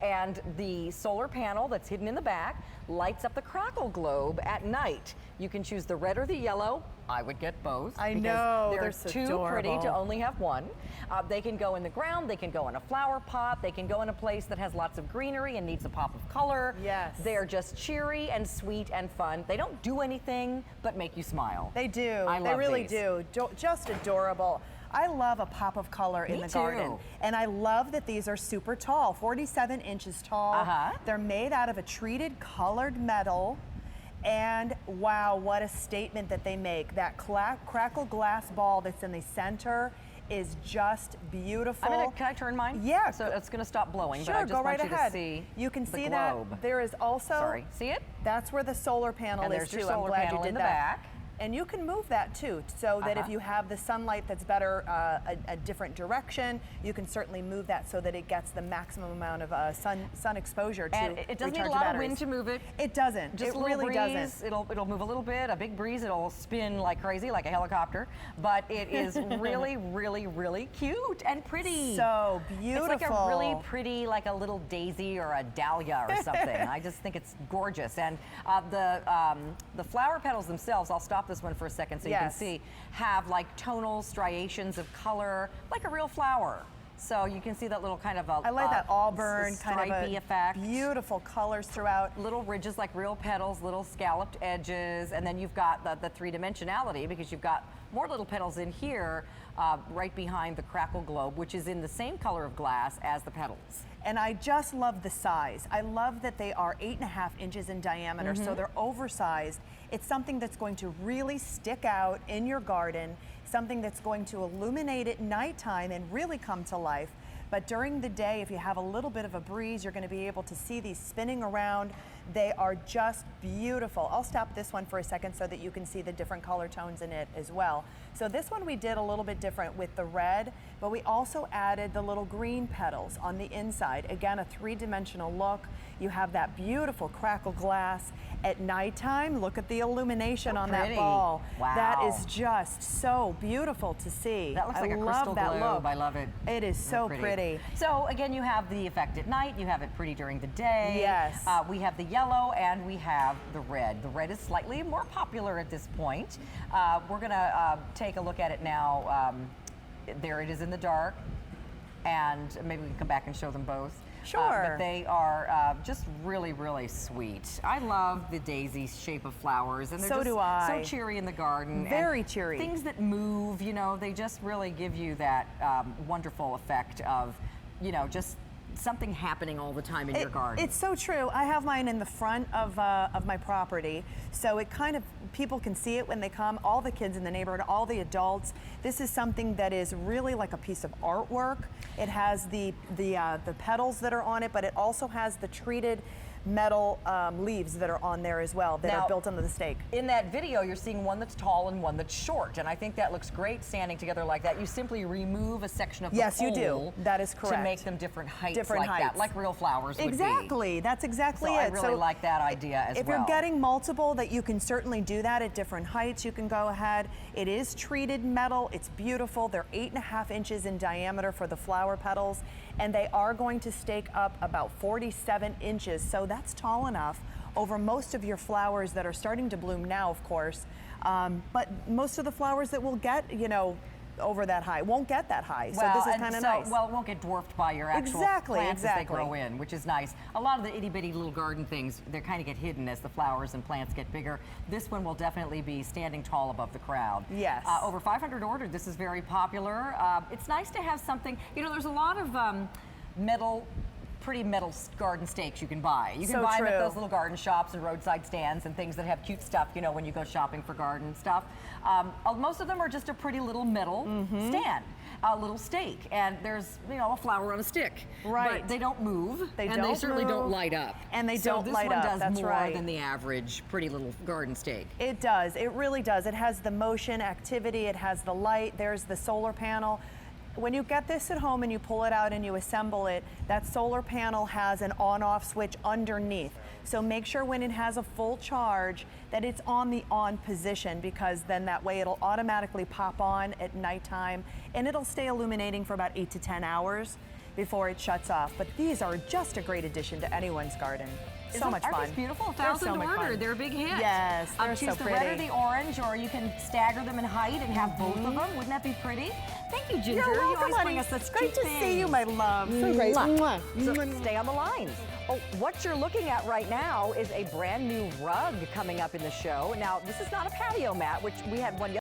And the solar panel that's hidden in the back lights up the Crackle globe at night. You can choose the red or the yellow. I would get both. I know, they're so too adorable. pretty to only have one. They can go in the ground, they can go in a flower pot, they can go in a place that has lots of greenery and needs a pop of color. Yes. They're just cheery and sweet and fun. They don't do anything but make you smile. They do. I love they really these. do. Just adorable. I love a pop of color in the garden. And I love that these are super tall, 47 inches tall. They're made out of a treated colored metal. And wow, what a statement that they make. That Crackle glass ball that's in the center is just beautiful. Can I turn mine? Yeah. So it's going to stop blowing, Sure, but I just go right want you ahead. to see You can the see globe. that there is also, Sorry, see it? That's where the solar panel And is there's your too. solar I'm glad panel you did in the that. back. And you can move that too, so that if you have the sunlight that's better, a different direction, you can certainly move that so that it gets the maximum amount of sun exposure to And it doesn't need a recharge lot the of wind batteries. to move it. It doesn't. Just it a little really breeze, doesn't. It'll move a little bit. A big breeze, it'll spin like crazy, like a helicopter. But it is really, really, really cute and pretty. So beautiful. It's like a really pretty, like a little daisy or a dahlia or something. I just think it's gorgeous. And the flower petals themselves, I'll stop this one for a second so you can see, have like tonal striations of color, like a real flower. So you can see that little kind of a I like that auburn kind of stripey effect. Beautiful colors throughout. Little ridges like real petals, little scalloped edges, and then you've got the three-dimensionality because you've got more little petals in here right behind the Crackle globe, which is in the same color of glass as the petals. And I just love the size. I love that they are 8.5 inches in diameter, so they're oversized. It's something that's going to really stick out in your garden, something that's going to illuminate at nighttime and really come to life. But during the day, if you have a little bit of a breeze, you're going to be able to see these spinning around. They are just beautiful. I'll stop this one for a second so that you can see the different color tones in it as well. So this one we did a little bit different with the red, but we also added the little green petals on the inside. Again, a three-dimensional look. You have that beautiful Crackle glass. At nighttime, look at the illumination on that ball. Wow. That is just so beautiful to see. That looks like a crystal globe. I love it. It is so pretty. So again, you have the effect at night, you have it pretty during the day. Yes. We have the yellow and we have the red. The red is slightly more popular at this point. We're gonna take a look at it now. There it is in the dark, and maybe we can come back and show them both. Sure. But they are just really, really sweet. I love the daisy shape of flowers, and they're So do I. so cheery in the garden. Very and cheery. Things that move, you know, they just really give you that wonderful effect of, you know, just something happening all the time in your garden. It's so true. I have mine in the front of my property, so it kind of, people can see it when they come, all the kids in the neighborhood, all the adults. This is something that is really like a piece of artwork. It has the petals that are on it, but it also has the treated metal leaves that are on there as well that are built into the stake. In that video, you're seeing one that's tall and one that's short, and I think that looks great standing together like that. You simply remove a section of the Yes, you pole do. That is correct. to make them different heights Different like heights. that, like real flowers would be. Exactly. That's exactly So it. I really like that idea as well. If you're getting multiple, that you can certainly do that at different heights. You can go ahead. It is treated metal. It's beautiful. They're 8.5 inches in diameter for the flower petals, and they are going to stake up about 47 inches. So that's tall enough over most of your flowers that are starting to bloom now, of course. But most of the flowers that will get, you know, over that high won't get that high. So this is kind of nice. Well, it won't get dwarfed by your actual plants as they grow in, which is nice. A lot of the itty-bitty little garden things, they kind of get hidden as the flowers and plants get bigger. This one will definitely be standing tall above the crowd. Yes. Over 500 ordered. This is very popular. It's nice to have something, you know, there's a lot of pretty metal garden stakes you can buy. You can buy them at those little garden shops and roadside stands and things that have cute stuff, you know, when you go shopping for garden stuff. Most of them are just a pretty little metal stand, a little stake, and there's, you know, a flower on a stick. Right. But they don't move, They and they certainly don't light up. And they don't light up, So this one does more right. than the average pretty little garden stake. It does. It really does. It has the motion, activity. It has the light. There's the solar panel. When you get this at home and you pull it out and you assemble it, that solar panel has an on-off switch underneath. So make sure when it has a full charge that it's on the on position, because then that way it'll automatically pop on at nighttime and it'll stay illuminating for about 8 to 10 hours. before it shuts off. But these are just a great addition to anyone's garden. So much Aren't fun. these beautiful? They're so 1,000 much order. fun. They're a big hit. Yes, they're choose so the pretty. red or the orange, or you can stagger them in height and have both of them. Wouldn't that be pretty? Thank you, Ginger. You're welcome, you always honey. bring us such Great cute to things. see you, my love. So great. Mwah. So stay on the lines. Oh, what you're looking at right now is a brand new rug coming up in the show. Now, this is not a patio mat, which we had one yesterday.